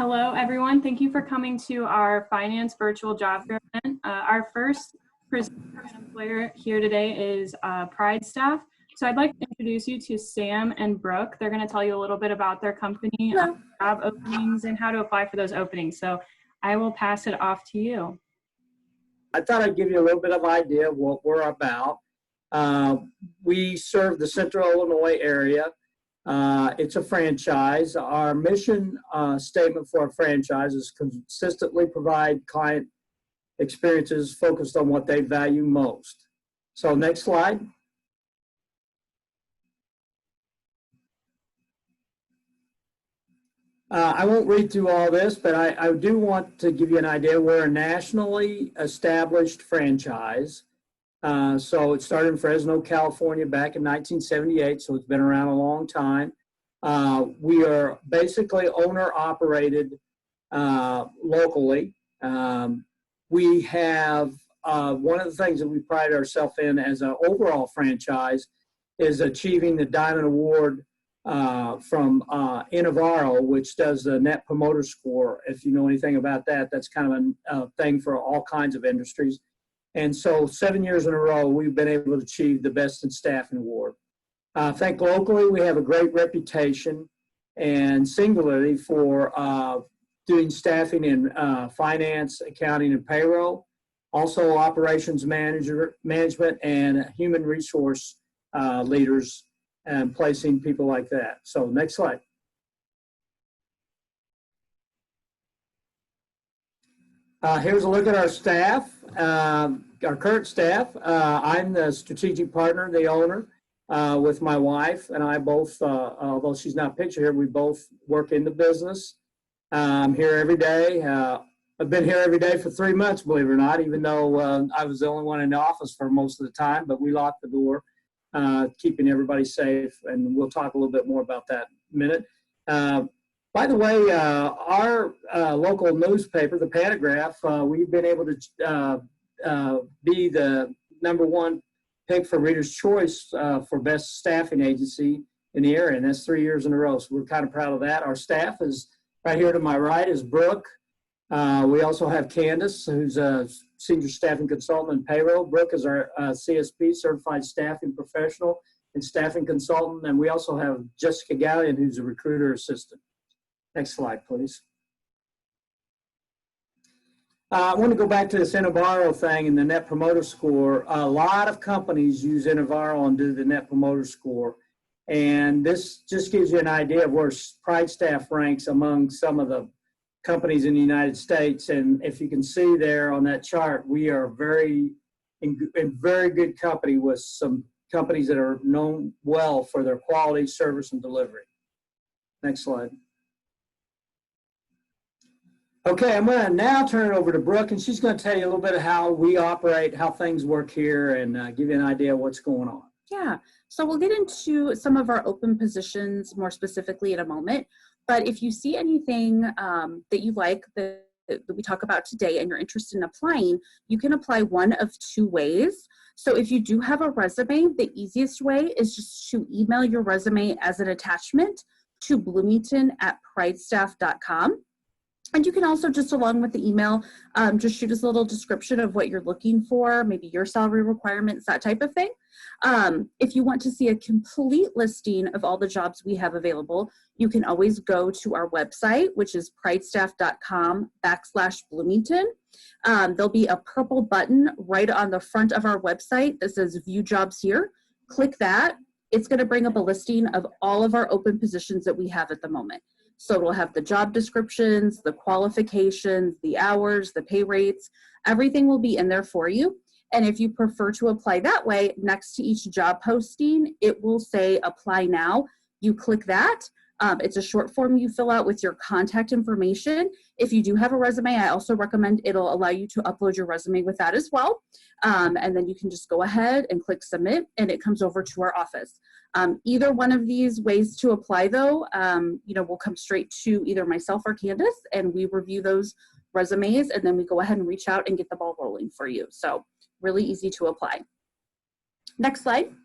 Hello, everyone. Thank you for coming to our finance virtual job fair event. Our first employer here today is PrideStaff. So I'd like to introduce you to Sam and Brooke. They're going to tell you a little bit about their company, job openings, and how to apply for those openings. So I will pass it off to you. I thought I'd give you a little bit of idea of what we're about. We serve the Central Illinois area. It's a franchise. Our mission statement for our franchise is consistently provide client experiences focused on what they value most. So next slide. I won't read through all this, but I do want to give you an idea. We're a nationally established franchise. So it started in Fresno, California back in 1978, so it's been around a long time. We are basically owner-operated locally. We have one of the things that we pride ourselves in as an overall franchise is achieving the Diamond Award from Innovaro, which does the Net Promoter Score. If you know anything about that, that's kind of a thing for all kinds of industries. And so 7 years in a row, we've been able to achieve the Best in Staffing Award. I think locally we have a great reputation and singularly for doing staffing in finance, accounting, and payroll. Also operations management and human resource leaders and placing people like that. So next slide. Here's a look at our staff, our current staff. I'm the strategic partner, the owner, with my wife, and I both, although she's not pictured here, we both work in the business. I'm here every day. I've been here every day for 3 months, believe it or not, even though I was the only one in the office for most of the time, but we locked the door, keeping everybody safe, and we'll talk a little bit more about that in a minute. By the way, our local newspaper, the Pantograph, we've been able to be the #1 pick for Reader's Choice for best staffing agency in the area, and that's 3 years in a row. So we're kind of proud of that. Our staff is right here to my right is Brooke. We also have Candace, who's a senior staffing consultant in payroll. Brooke is our CSP, certified staffing professional and staffing consultant, and we also have Jessica Gallion, who's a recruiter assistant. Next slide, please. I want to go back to this Innovaro thing and the Net Promoter Score. A lot of companies use Innovaro and do the Net Promoter Score. And this just gives you an idea of where PrideStaff ranks among some of the companies in the United States. And if you can see there on that chart, we are in very good company with some companies that are known well for their quality, service, and delivery. Next slide. Okay, I'm going to now turn it over to Brooke, and she's going to tell you a little bit of how we operate, how things work here, and give you an idea of what's going on. Yeah, so we'll get into some of our open positions more specifically in a moment. But if you see anything that you like that we talk about today and you're interested in applying, you can apply one of 2 ways. So if you do have a resume, the easiest way is just to email your resume as an attachment to bloomington@pridestaff.com. And you can also, just along with the email, just shoot us a little description of what you're looking for, maybe your salary requirements, that type of thing. If you want to see a complete listing of all the jobs we have available, you can always go to our website, which is pridestaff.com/Bloomington. There'll be a purple button right on the front of our website that says View Jobs Here. Click that. It's going to bring up a listing of all of our open positions that we have at the moment. So it'll have the job descriptions, the qualifications, the hours, the pay rates, everything will be in there for you. And if you prefer to apply that way, next to each job posting, it will say apply now. You click that. It's a short form you fill out with your contact information. If you do have a resume, I also recommend it'll allow you to upload your resume with that as well. And then you can just go ahead and click submit and it comes over to our office. Either one of these ways to apply though, will come straight to either myself or Candace and we review those resumes and then we go ahead and reach out and get the ball rolling for you. So really easy to apply. Next slide.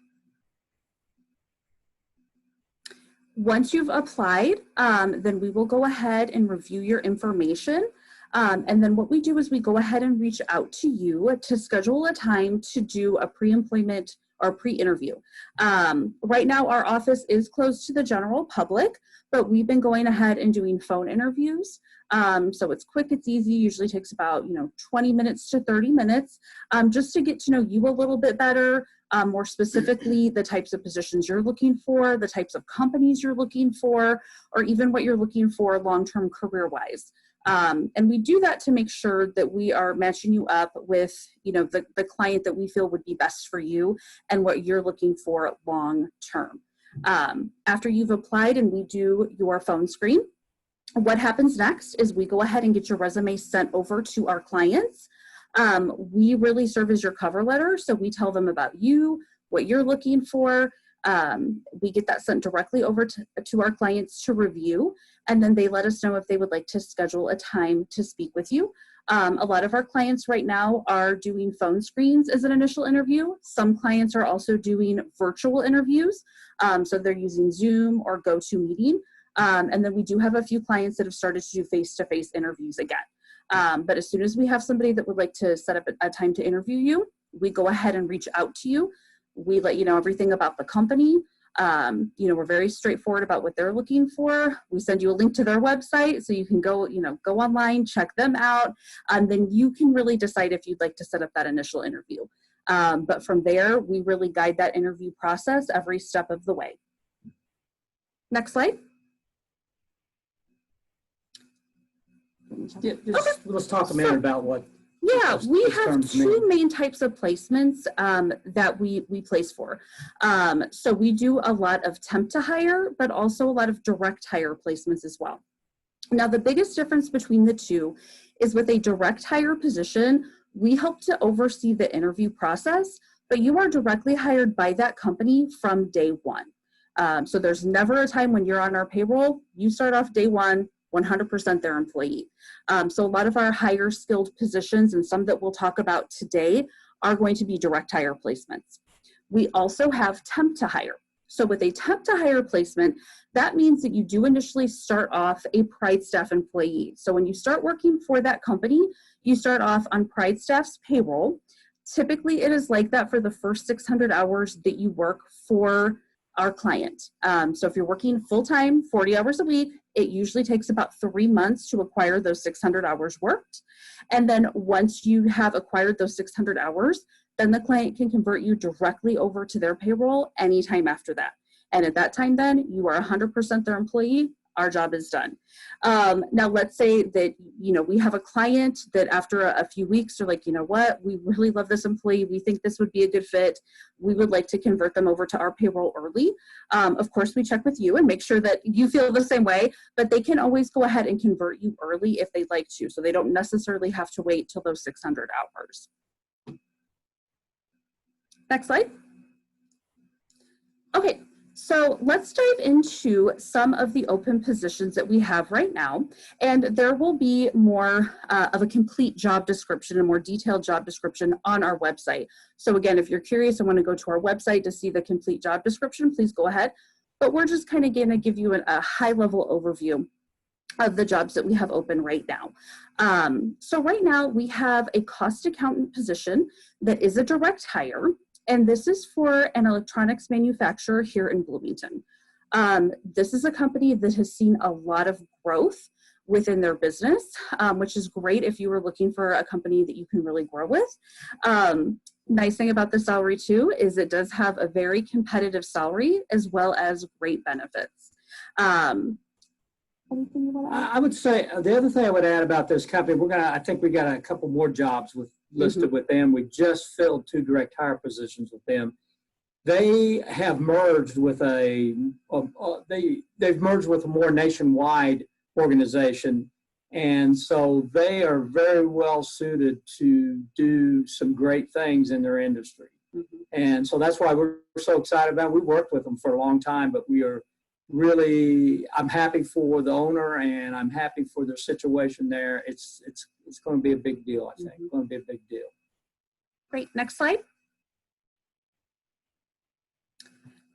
Once you've applied, then we will go ahead and review your information. And then what we do is we go ahead and reach out to you to schedule a time to do a pre-employment or pre-interview. Right now, our office is closed to the general public, but we've been going ahead and doing phone interviews. So it's quick, it's easy, usually takes about 20 minutes to 30 minutes, just to get to know you a little bit better, more specifically the types of positions you're looking for, the types of companies you're looking for, or even what you're looking for long-term career-wise. And we do that to make sure that we are matching you up with, the client that we feel would be best for you and what you're looking for long term. After you've applied and we do your phone screen, what happens next is we go ahead and get your resume sent over to our clients. We really serve as your cover letter. So we tell them about you, what you're looking for. We get that sent directly over to our clients to review, and then they let us know if they would like to schedule a time to speak with you. A lot of our clients right now are doing phone screens as an initial interview. Some clients are also doing virtual interviews. So they're using Zoom or GoToMeeting. And then we do have a few clients that have started to do face-to-face interviews again. But as soon as we have somebody that would like to set up a time to interview you, we go ahead and reach out to you. We let you know everything about the company. We're very straightforward about what they're looking for. We send you a link to their website so you can go online, check them out, and then you can really decide if you'd like to set up that initial interview. But from there, we really guide that interview process every step of the way. Next slide. Yeah, let's talk a minute about what. Yeah, we have two main types of placements that we place for. So we do a lot of temp to hire, but also a lot of direct hire placements as well. Now, the biggest difference between the two is with a direct hire position, we help to oversee the interview process, but you are directly hired by that company from day one. So there's never a time when you're on our payroll. You start off day one, 100% their employee. So a lot of our higher skilled positions, and some that we'll talk about today, are going to be direct hire placements. We also have temp to hire. So with a temp to hire placement, that means that you do initially start off a PrideStaff employee. So when you start working for that company, you start off on PrideStaff's payroll. Typically, it is like that for the first 600 hours that you work for our client. So if you're working full-time, 40 hours a week, it usually takes about 3 months to acquire those 600 hours worked. And then once you have acquired those 600 hours, then the client can convert you directly over to their payroll anytime after that. And at that time, then you are 100% their employee. Our job is done. Now, let's say that, we have a client that after a few weeks are like, you know what, we really love this employee. We think this would be a good fit. We would like to convert them over to our payroll early. Of course, we check with you and make sure that you feel the same way, but they can always go ahead and convert you early if they'd like to. So they don't necessarily have to wait till those 600 hours. Next slide. Okay. So let's dive into some of the open positions that we have right now, and there will be more of a complete job description, a more detailed job description on our website. So again, if you're curious and want to go to our website to see the complete job description, please go ahead. But we're just kind of going to give you a high-level overview of the jobs that we have open right now. So right now we have a cost accountant position that is a direct hire. And this is for an electronics manufacturer here in Bloomington. This is a company that has seen a lot of growth within their business, which is great if you were looking for a company that you can really grow with. Nice thing about the salary too is it does have a very competitive salary as well as great benefits. Anything you want to add? I would say the other thing I would add about this company, I think we got a couple more jobs listed with them. We just filled 2 direct hire positions with them. They have merged with they've merged with a more nationwide organization, and so they are very well suited to do some great things in their industry. And so that's why we're so excited about it. We worked with them for a long time, but we are I'm happy for the owner, and I'm happy for their situation there. It's going to be a big deal, I think. It's going to be a big deal. Great. Next slide.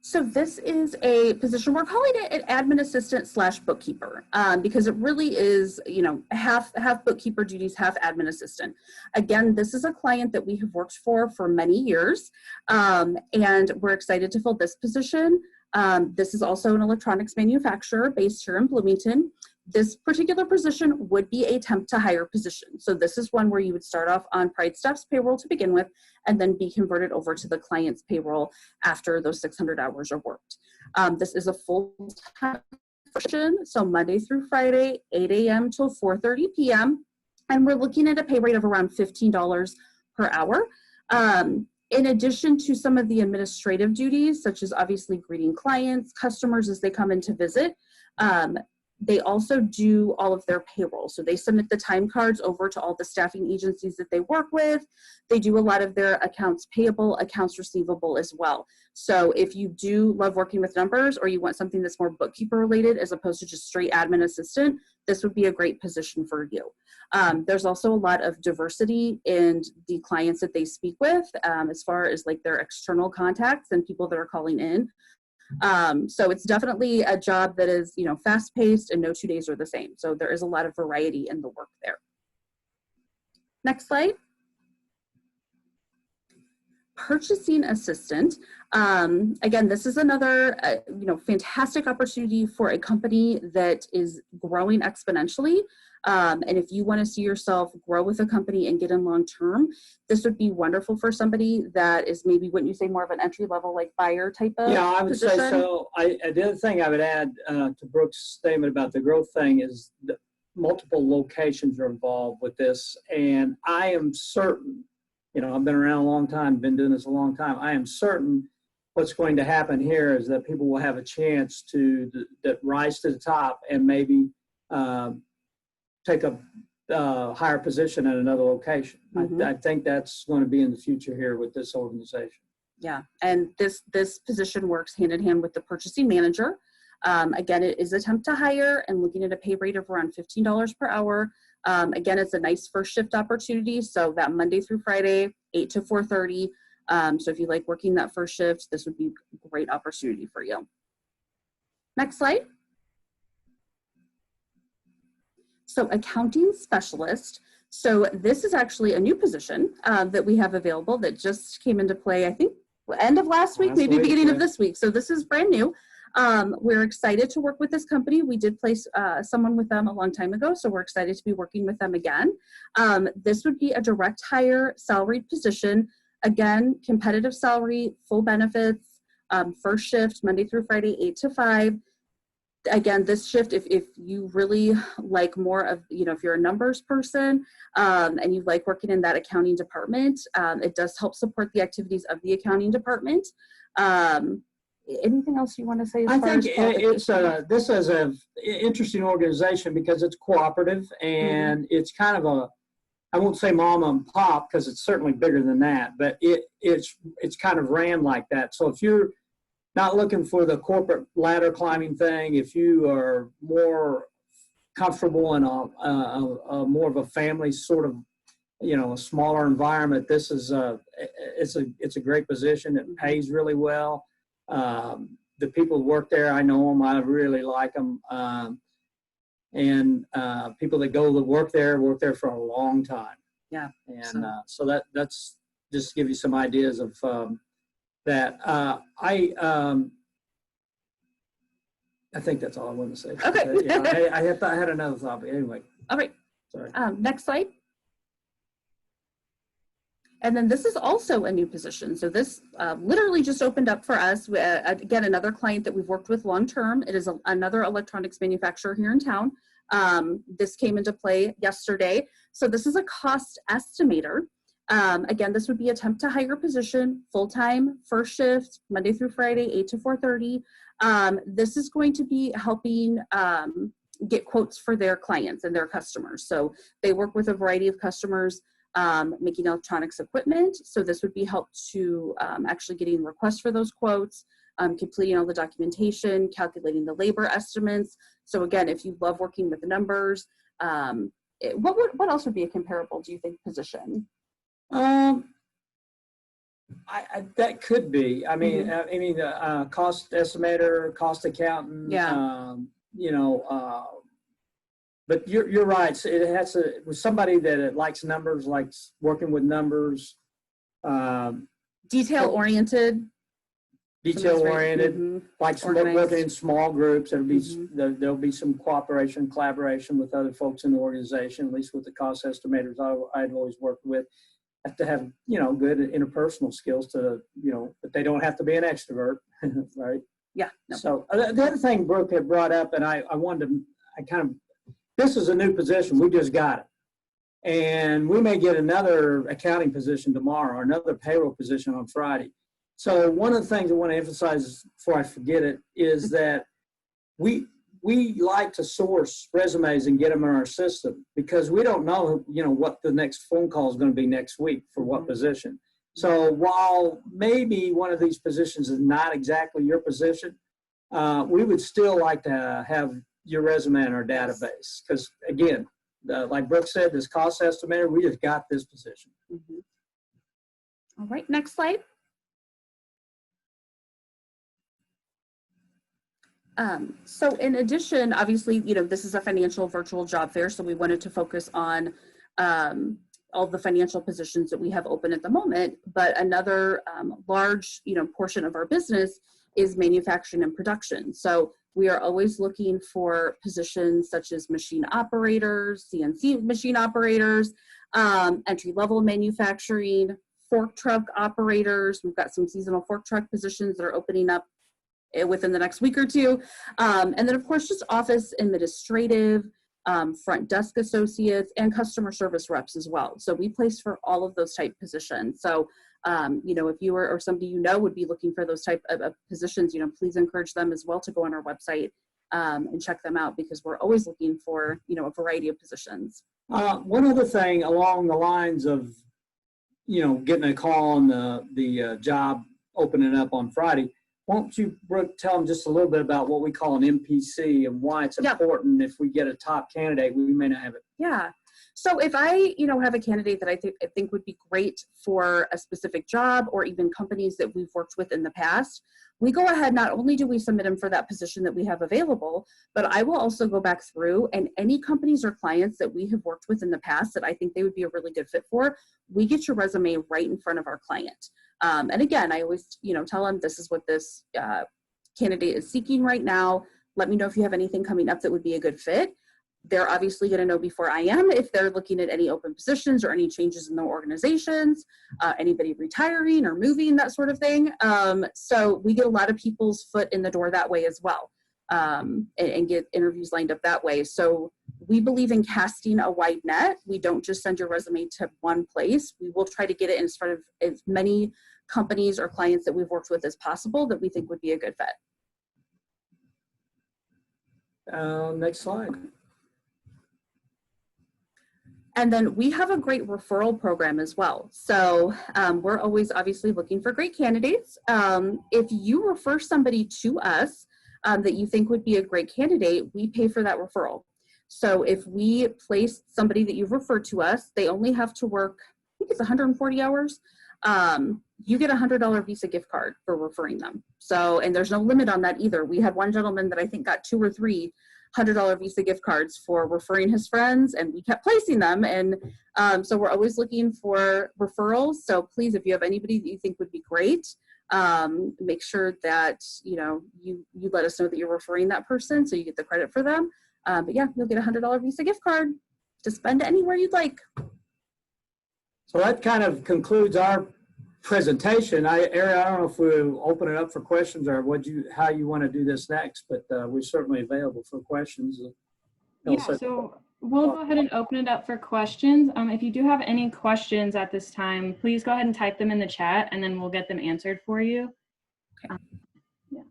So this is a position, we're calling it an admin assistant / bookkeeper, because it really is, you know, half bookkeeper duties, half admin assistant. Again, this is a client that we have worked for many years, and we're excited to fill this position. This is also an electronics manufacturer based here in Bloomington. This particular position would be a temp to hire position. So this is one where you would start off on PrideStaff's payroll to begin with, and then be converted over to the client's payroll after those 600 hours are worked. This is a full-time position, so Monday through Friday, 8 a.m. till 4:30 p.m. And we're looking at a pay rate of around $15 per hour. In addition to some of the administrative duties, such as obviously greeting clients, customers as they come in to visit, they also do all of their payroll. So they submit the time cards over to all the staffing agencies that they work with. They do a lot of their accounts payable, accounts receivable as well. So if you do love working with numbers, or you want something that's more bookkeeper related as opposed to just straight admin assistant, this would be a great position for you. There's also a lot of diversity in the clients that they speak with, as far as like their external contacts and people that are calling in. So it's definitely a job that is, you know, fast paced and no 2 days are the same. So there is a lot of variety in the work there. Next slide. Purchasing assistant. Again, this is another, you know, fantastic opportunity for a company that is growing exponentially. And if you want to see yourself grow with a company and get in long term, this would be wonderful for somebody that is maybe, wouldn't you say, more of an entry level like buyer type of Yeah, I would position? say so. The other thing I would add to Brooke's statement about the growth thing is that multiple locations are involved with this. And I am certain, you know, I've been around a long time, been doing this a long time. I am certain what's going to happen here is that people will have a chance to that rise to the top and maybe take a higher position at another location. Mm-hmm. I think that's going to be in the future here with this organization. Yeah, and this position works hand in hand with the purchasing manager. Again, it is attempt to hire and looking at a pay rate of around $15 per hour. Again, it's a nice first shift opportunity. So that Monday through Friday, 8 to 4:30. So if you like working that first shift, this would be a great opportunity for you. Next slide. So accounting specialist. So this is actually a new position that we have available that just came into play, I think, end of last week, maybe beginning of this week. So this is brand new. We're excited to work with this company. We did place someone with them a long time ago, so we're excited to be working with them again. This would be a direct hire salaried position. Again, competitive salary, full benefits, first shift, Monday through Friday, 8 to 5. Again, this shift, if you really like more of, you know, if you're a numbers person and you like working in that accounting department, it does help support the activities of the accounting department. Anything else you want to say? I think it's this is an interesting organization because it's cooperative and it's kind of a, I won't say mom and pop because it's certainly bigger than that, but it's kind of ran like that. So if you're not looking for the corporate ladder climbing thing, if you are more comfortable in a more of a family sort of, you know, a smaller environment, this is it's a great position. It pays really well. The people who work there, I know them. I really like them. And people that go to work there for a long time. Yeah. And so that's just to give you some ideas of that. I think that's all I want to say. Okay. Yeah, I had another thought, but anyway. All right. Sorry. Next slide. And then this is also a new position. So this literally just opened up for us. Again, another client that we've worked with long-term. It is another electronics manufacturer here in town. This came into play yesterday. So this is a cost estimator. Again, this would be a temp to hire position, full-time, first shift, Monday through Friday, 8 to 4:30. This is going to be helping get quotes for their clients and their customers. So they work with a variety of customers making electronics equipment. So this would be help to actually getting requests for those quotes, completing all the documentation, calculating the labor estimates. So again, if you love working with the numbers, what else would be a comparable, do you think, position? That could be. I mean, cost estimator, cost accountant. Yeah. You know, but you're right. So it has to with somebody that likes numbers, likes working with numbers. Detail oriented. Detail oriented, likes working in small groups. There'll be some cooperation, collaboration with other folks in the organization. At least with the cost estimators I'd always worked with. Have to have, you know, good interpersonal skills to, you know, but they don't have to be an extrovert, right? Yeah. No. So the other thing Brooke had brought up, and I wanted to, this is a new position. We just got it. And we may get another accounting position tomorrow or another payroll position on Friday. So one of the things I want to emphasize before I forget it is that we like to source resumes and get them in our system because we don't know, you know, what the next phone call is going to be next week for what position. So while maybe one of these positions is not exactly your position, we would still like to have your resume in our database because, again, like Brooke said, this cost estimator, we just got this position. All right, next slide. So in addition, obviously, you know, this is a financial virtual job fair, so we wanted to focus on all the financial positions that we have open at the moment. But another large, you know, portion of our business is manufacturing and production. So we are always looking for positions such as machine operators, CNC machine operators, entry-level manufacturing, fork truck operators. We've got some seasonal fork truck positions that are opening up within the next week or two. And then of course, just office administrative, front desk associates, and customer service reps as well. So we place for all of those type positions. So, you know, if you or somebody you know would be looking for those type of positions, you know, please encourage them as well to go on our website and check them out because we're always looking for, you know, a variety of positions. One other thing along the lines of, you know, getting a call on the job opening up on Friday, won't you, Brooke, tell them just a little bit about what we call an MPC and why it's important if we get a top candidate, we may not have it. Yeah. So if I, you know, have a candidate that I think would be great for a specific job or even companies that we've worked with in the past, we go ahead, not only do we submit them for that position that we have available, but I will also go back through and any companies or clients that we have worked with in the past that I think they would be a really good fit for, we get your resume right in front of our client. And again, I always, you know, tell them this is what this candidate is seeking right now. Let me know if you have anything coming up that would be a good fit. They're obviously going to know before I am if they're looking at any open positions or any changes in their organizations, anybody retiring or moving, that sort of thing. So we get a lot of people's foot in the door that way as well, and get interviews lined up that way. So we believe in casting a wide net. We don't just send your resume to one place. We will try to get it in front of as many companies or clients that we've worked with as possible that we think would be a good fit. Next slide. And then we have a great referral program as well. So we're always obviously looking for great candidates. If you refer somebody to us that you think would be a great candidate, we pay for that referral. So if we place somebody that you've referred to us, they only have to work, I think it's 140 hours. You get a $100 Visa gift card for referring them. So, and there's no limit on that either. We had one gentleman that I think got 2 or 3 $100 Visa gift cards for referring his friends, and we kept placing them. And so we're always looking for referrals. So please, if you have anybody that you think would be great, make sure that, you know, you let us know that you're referring that person so you get the credit for them. But yeah, you'll get a $100 Visa gift card to spend anywhere you'd like. So that kind of concludes our presentation. Ari, I don't know if we'll open it up for questions or how you want to do this next, but we're certainly available for questions. Yeah, so we'll go ahead and open it up for questions. If you do have any questions at this time, please go ahead and type them in the chat and then we'll get them answered for you. Okay. Yeah.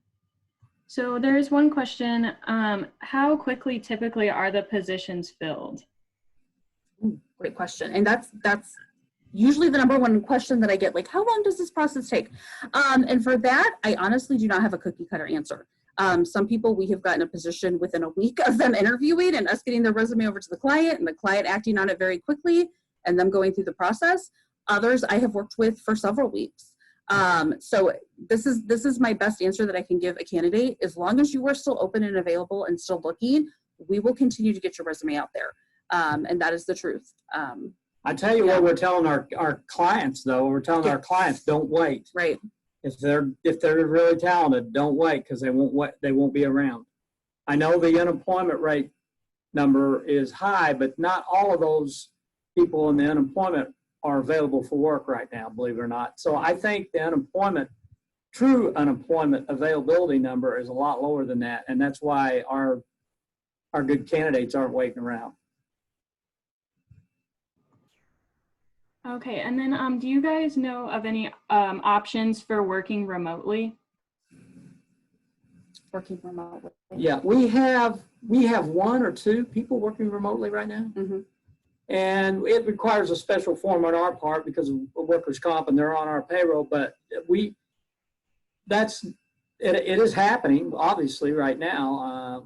So there is one question. How quickly typically are the positions filled? Ooh, great question. And that's usually the number one question that I get, like, how long does this process take? And for that, I honestly do not have a cookie cutter answer. Some people, we have gotten a position within a week of them interviewing and us getting their resume over to the client and the client acting on it very quickly and them going through the process. Others I have worked with for several weeks. So this is my best answer that I can give a candidate. As long as you are still open and available and still looking, we will continue to get your resume out there. And that is the truth. I tell you what we're telling our clients though. We're telling our clients, don't wait. Right. If they're really talented, don't wait, because they won't be around. I know the unemployment rate number is high, but not all of those people in the unemployment are available for work right now, believe it or not. So I think the true unemployment availability number is a lot lower than that, and that's why our good candidates aren't waiting around. Okay, and then do you guys know of any options for working remotely? Working remotely. Yeah, we have one or two people working remotely right now. Mm-hmm. And it requires a special form on our part because of workers' comp, and they're on our payroll. But it is happening, obviously, right now.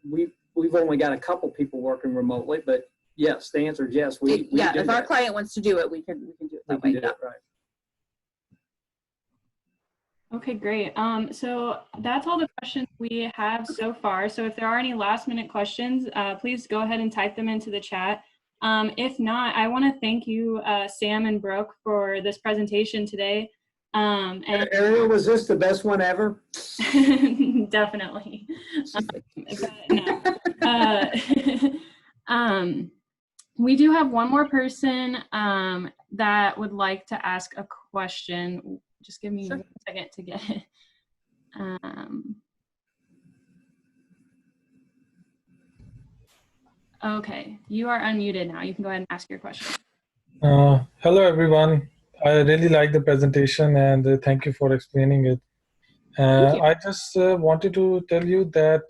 We've only got a couple people working remotely, but yes, the answer is yes. If our client wants to do it, we can do it that way. Yeah. Right. Okay, great. So that's all the questions we have so far. So if there are any last minute questions, please go ahead and type them into the chat. If not, I want to thank you, Sam and Brooke, for this presentation today. And Ariel, was this the best one ever? Definitely. We do have one more person that would like to ask a question. Just give me one second to get it. Okay, you are unmuted now. You can go ahead and ask your question. Hello, everyone. I really like the presentation, and thank you for explaining it. I just wanted to tell you that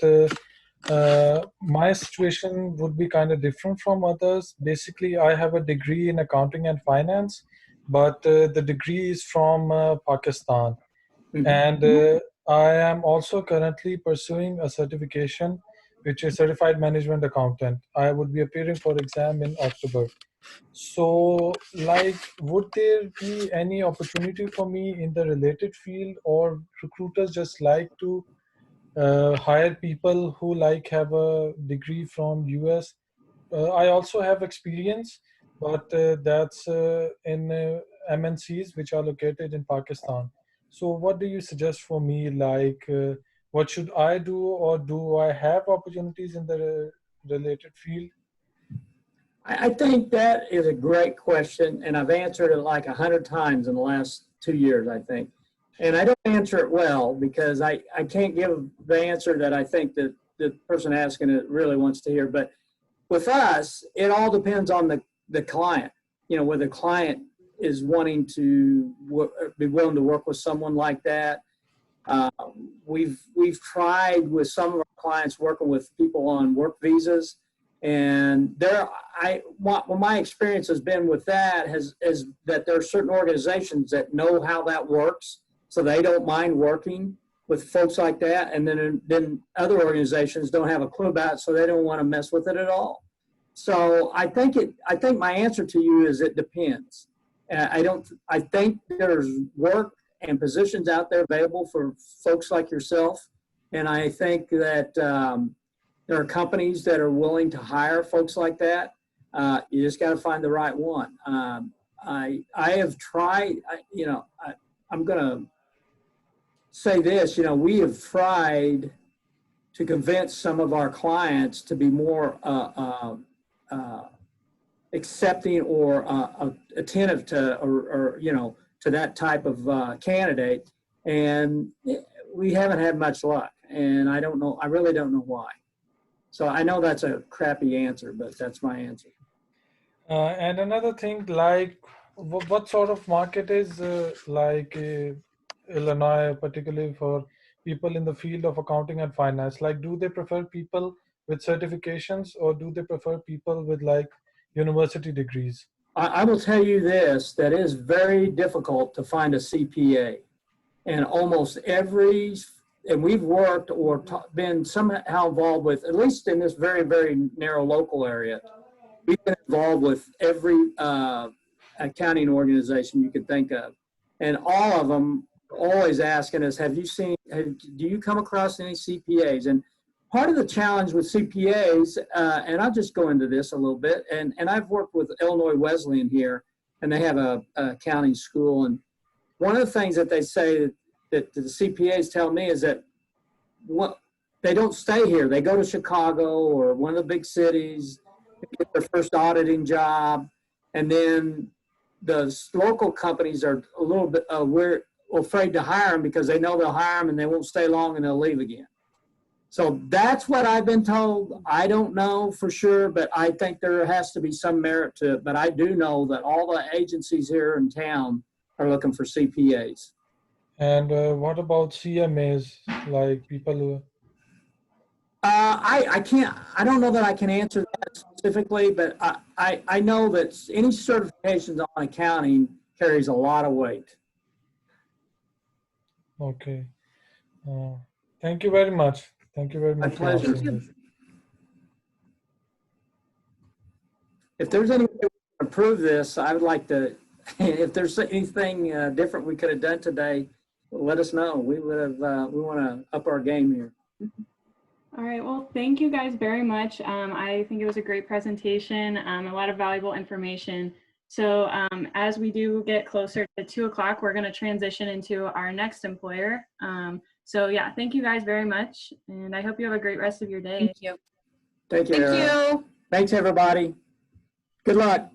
my situation would be kind of different from others. Basically, I have a degree in accounting and finance, but the degree is from Pakistan. Mm-hmm. And I am also currently pursuing a certification, which is Certified Management Accountant. I would be appearing for exam in October. So, would there be any opportunity for me in the related field, or recruiters just like to hire people who have a degree from US? I also have experience, but that's in MNCs, which are located in Pakistan. So what do you suggest for me? What should I do, or do I have opportunities in the related field? I think that is a great question, and I've answered it like 100 times in the last 2 years, I think. And I don't answer it well because I can't give the answer that I think that the person asking it really wants to hear. But with us, it all depends on the client, whether the client is wanting to be willing to work with someone like that. We've tried with some of our clients working with people on work visas, and my experience has been with that is that there are certain organizations that know how that works, so they don't mind working with folks like that, and then other organizations don't have a clue about it, so they don't want to mess with it at all. So I think my answer to you is it depends. I think there's work and positions out there available for folks like yourself, and I think that there are companies that are willing to hire folks like that. You just got to find the right one. I have tried. I'm going to say this. We have tried to convince some of our clients to be more accepting or attentive to to that type of candidate, and we haven't had much luck. And I don't know. I really don't know why. So I know that's a crappy answer, but that's my answer. And another thing, what sort of market is Illinois, particularly for people in the field of accounting and finance? Do they prefer people with certifications, or do they prefer people with university degrees? I will tell you this, that it is very difficult to find a CPA. And almost and we've worked or been somehow involved with, at least in this very, very narrow local area, we've been involved with every accounting organization you could think of. And all of them are always asking us, do you come across any CPAs? And part of the challenge with CPAs, and I'll just go into this a little bit, and I've worked with Illinois Wesleyan here, and they have a accounting school. And one of the things that they say that the CPAs tell me is that they don't stay here. They go to Chicago or one of the big cities, get their first auditing job, and then the local companies are a little bit we're afraid to hire them because they know they'll hire them and they won't stay long and they'll leave again. So that's what I've been told. I don't know for sure, but I think there has to be some merit to it. But I do know that all the agencies here in town are looking for CPAs. And what about CMAs, like people who? I don't know that I can answer that specifically, but I know that any certifications on accounting carries a lot of weight. Okay. Thank you very much. Thank you very much. My pleasure. For this. If there's any way we can improve this, I would like to, if there's anything different we could have done today, let us know. We want to up our game here. All right, well, thank you guys very much. I think it was a great presentation, a lot of valuable information. So as we do get closer to 2 o'clock, we're going to transition into our next employer. So yeah, thank you guys very much. And I hope you have a great rest of your day. Thank you. Thank you. Thank you. Thanks, everybody. Good luck.